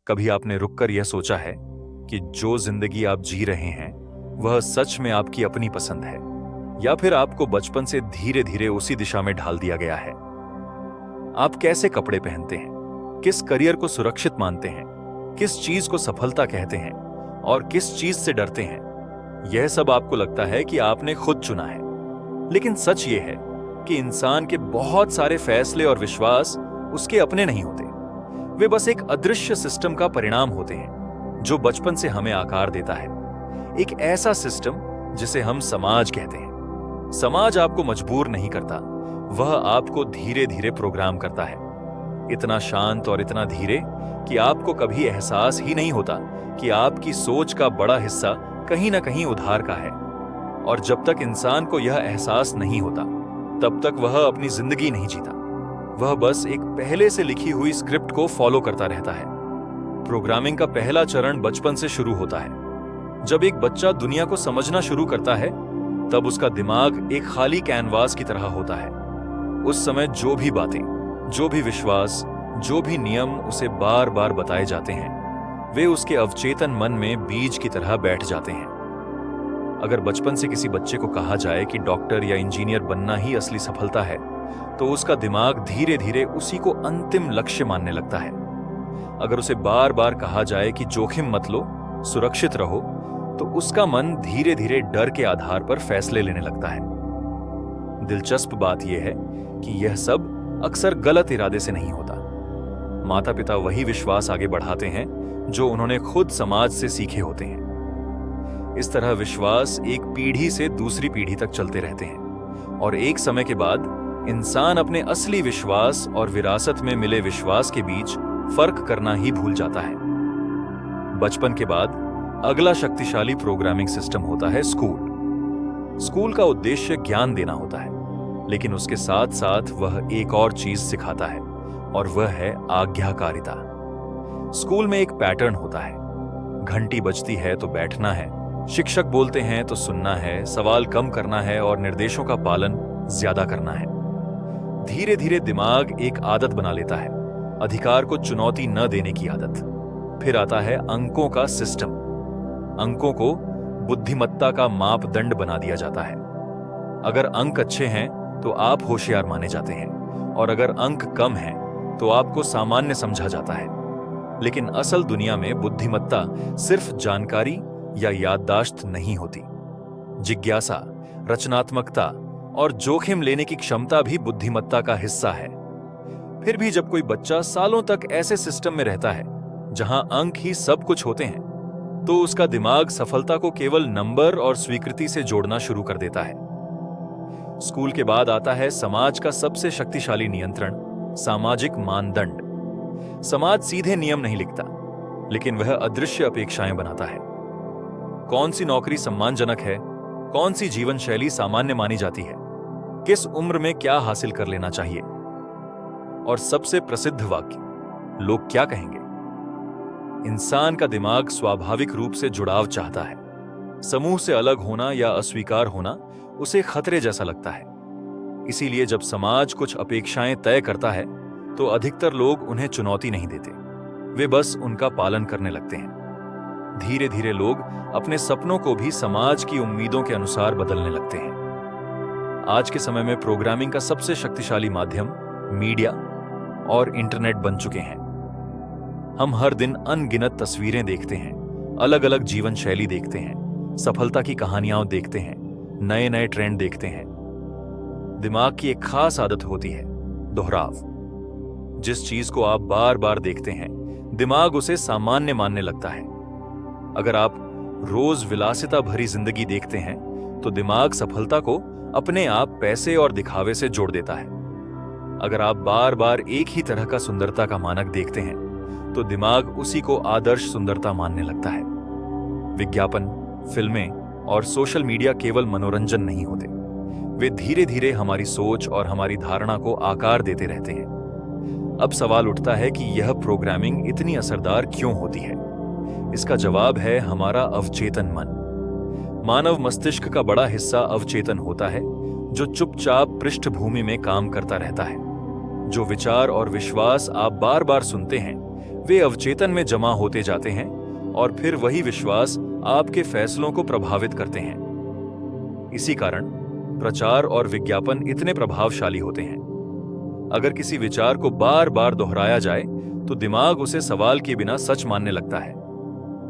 कभी आपने रुककर यह सोचा है कि जो जिंदगी आप जी रहे हैं वह सच में आपकी अपनी पसंद है, या फिर आपको बचपन से धीरे धीरे उसी दिशा में ढाल दिया गया है? आप कैसे कपड़े पहनते हैं, किस करियर को सुरक्षित मानते हैं, किस चीज को सफलता कहते हैं और किस चीज से डरते हैं, यह सब आपको लगता है कि आपने खुद चुना है। लेकिन सच यह है कि इंसान के बहुत सारे फैसले और विश्वास उसके अपने नहीं होते। वे बस एक अदृश्य सिस्टम का परिणाम होते हैं जो बचपन से हमें आकार देता है। एक ऐसा सिस्टम जिसे हम समाज कहते हैं। समाज आपको मजबूर नहीं करता, वह आपको धीरे धीरे प्रोग्राम करता है। इतना शांत और इतना धीरे कि आपको कभी एहसास ही नहीं होता कि आपकी सोच का बड़ा हिस्सा कहीं ना कहीं उधार का है। और जब तक इंसान को यह एहसास नहीं होता तब तक वह अपनी जिंदगी नहीं जीता। वह बस एक पहले से लिखी हुई स्क्रिप्ट को फॉलो करता रहता है। प्रोग्रामिंग का पहला चरण बचपन से शुरू होता है। जब एक बच्चा दुनिया को समझना शुरू करता है तब उसका दिमाग एक खाली कैनवास की तरह होता है। उस समय जो भी बातें, जो भी विश्वास, जो भी नियम उसे बार बार बताए जाते हैं, वे उसके अवचेतन मन में बीज की तरह बैठ जाते हैं। अगर बचपन से किसी बच्चे को कहा जाए कि डॉक्टर या इंजीनियर बनना ही असली सफलता है, तो उसका दिमाग धीरे धीरे उसी को अंतिम लक्ष्य मानने लगता है। अगर उसे बार बार कहा जाए कि जोखिम मत लो, सुरक्षित रहो, तो उसका मन धीरे धीरे डर के आधार पर फैसले लेने लगता है। दिलचस्प बात यह है कि यह सब अक्सर गलत इरादे से नहीं होता। माता पिता वही विश्वास आगे बढ़ाते हैं जो उन्होंने खुद समाज से सीखे होते हैं। इस तरह विश्वास एक पीढ़ी से दूसरी पीढ़ी तक चलते रहते हैं और एक समय के बाद इंसान अपने असली विश्वास और विरासत में मिले विश्वास के बीच फर्क करना ही भूल जाता है। बचपन के बाद अगला शक्तिशाली प्रोग्रामिंग सिस्टम होता है स्कूल। स्कूल का उद्देश्य ज्ञान देना होता है, लेकिन उसके साथ साथ वह एक और चीज सिखाता है और वह है आज्ञाकारिता। स्कूल में एक पैटर्न होता है। घंटी बजती है तो बैठना है, शिक्षक बोलते हैं तो सुनना है, सवाल कम करना है और निर्देशों का पालन ज्यादा करना है। धीरे धीरे दिमाग एक आदत बना लेता है, अधिकार को चुनौती न देने की आदत। फिर आता है अंकों का सिस्टम। अंकों को बुद्धिमत्ता का मापदंड बना दिया जाता है। अगर अंक अच्छे हैं तो आप होशियार माने जाते हैं और अगर अंक कम हैं तो आपको सामान्य समझा जाता है। लेकिन असल दुनिया में बुद्धिमत्ता सिर्फ जानकारी या याददाश्त नहीं होती। जिज्ञासा, रचनात्मकता और जोखिम लेने की क्षमता भी बुद्धिमत्ता का हिस्सा है। फिर भी जब कोई बच्चा सालों तक ऐसे सिस्टम में रहता है जहां अंक ही सब कुछ होते हैं, तो उसका दिमाग सफलता को केवल नंबर और स्वीकृति से जोड़ना शुरू कर देता है। स्कूल के बाद आता है समाज का सबसे शक्तिशाली नियंत्रण, सामाजिक मानदंड। समाज सीधे नियम नहीं लिखता, लेकिन वह अदृश्य अपेक्षाएं बनाता है। कौन सी नौकरी सम्मानजनक है, कौन सी जीवन शैली सामान्य मानी जाती है, किस उम्र में क्या हासिल कर लेना चाहिए, और सबसे प्रसिद्ध वाक्य, लोग क्या कहेंगे। इंसान का दिमाग स्वाभाविक रूप से जुड़ाव चाहता है। समूह से अलग होना या अस्वीकार होना उसे खतरे जैसा लगता है। इसीलिए जब समाज कुछ अपेक्षाएं तय करता है तो अधिकतर लोग उन्हें चुनौती नहीं देते, वे बस उनका पालन करने लगते हैं। धीरे धीरे लोग अपने सपनों को भी समाज की उम्मीदों के अनुसार बदलने लगते हैं। आज के समय में प्रोग्रामिंग का सबसे शक्तिशाली माध्यम मीडिया और इंटरनेट बन चुके हैं। हम हर दिन अनगिनत तस्वीरें देखते हैं, अलग अलग जीवन शैली देखते हैं, सफलता की कहानियां देखते हैं, नए नए ट्रेंड देखते हैं। दिमाग की एक खास आदत होती है, दोहराव। जिस चीज को आप बार बार देखते हैं, दिमाग उसे सामान्य मानने लगता है। अगर आप रोज विलासिता भरी जिंदगी देखते हैं तो दिमाग सफलता को अपने आप पैसे और दिखावे से जोड़ देता है। अगर आप बार बार एक ही तरह का सुंदरता का मानक देखते हैं तो दिमाग उसी को आदर्श सुंदरता मानने लगता है। विज्ञापन, फिल्में और सोशल मीडिया केवल मनोरंजन नहीं होते, वे धीरे धीरे हमारी सोच और हमारी धारणा को आकार देते रहते हैं। अब सवाल उठता है कि यह प्रोग्रामिंग इतनी असरदार क्यों होती है? इसका जवाब है हमारा अवचेतन मन। मानव मस्तिष्क का बड़ा हिस्सा अवचेतन होता है, जो चुपचाप पृष्ठभूमि में काम करता रहता है। जो विचार और विश्वास आप बार बार सुनते हैं वे अवचेतन में जमा होते जाते हैं और फिर वही विश्वास आपके फैसलों को प्रभावित करते हैं। इसी कारण प्रचार और विज्ञापन इतने प्रभावशाली होते हैं। अगर किसी विचार को बार बार दोहराया जाए तो दिमाग उसे सवाल के बिना सच मानने लगता है।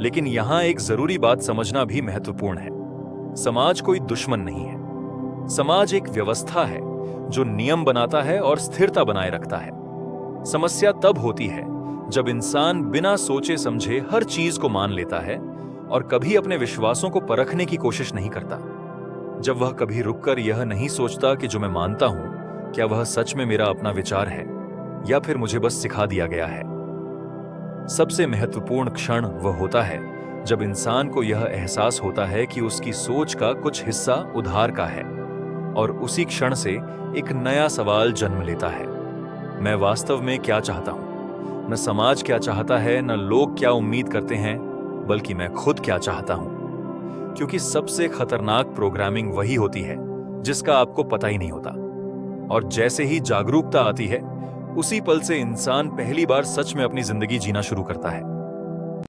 लेकिन यहां एक जरूरी बात समझना भी महत्वपूर्ण है। समाज कोई दुश्मन नहीं है। समाज एक व्यवस्था है जो नियम बनाता है और स्थिरता बनाए रखता है। समस्या तब होती है जब इंसान बिना सोचे समझे हर चीज को मान लेता है और कभी अपने विश्वासों को परखने की कोशिश नहीं करता। जब वह कभी रुककर यह नहीं सोचता कि जो मैं मानता हूं, क्या वह सच में मेरा अपना विचार है या फिर मुझे बस सिखा दिया गया है। सबसे महत्वपूर्ण क्षण वह होता है जब इंसान को यह एहसास होता है कि उसकी सोच का कुछ हिस्सा उधार का है, और उसी क्षण से एक नया सवाल जन्म लेता है। मैं वास्तव में क्या चाहता हूं? न समाज क्या चाहता है, न लोग क्या उम्मीद करते हैं, बल्कि मैं खुद क्या चाहता हूं। क्योंकि सबसे खतरनाक प्रोग्रामिंग वही होती है जिसका आपको पता ही नहीं होता। और जैसे ही जागरूकता आती है, उसी पल से इंसान पहली बार सच में अपनी जिंदगी जीना शुरू करता है।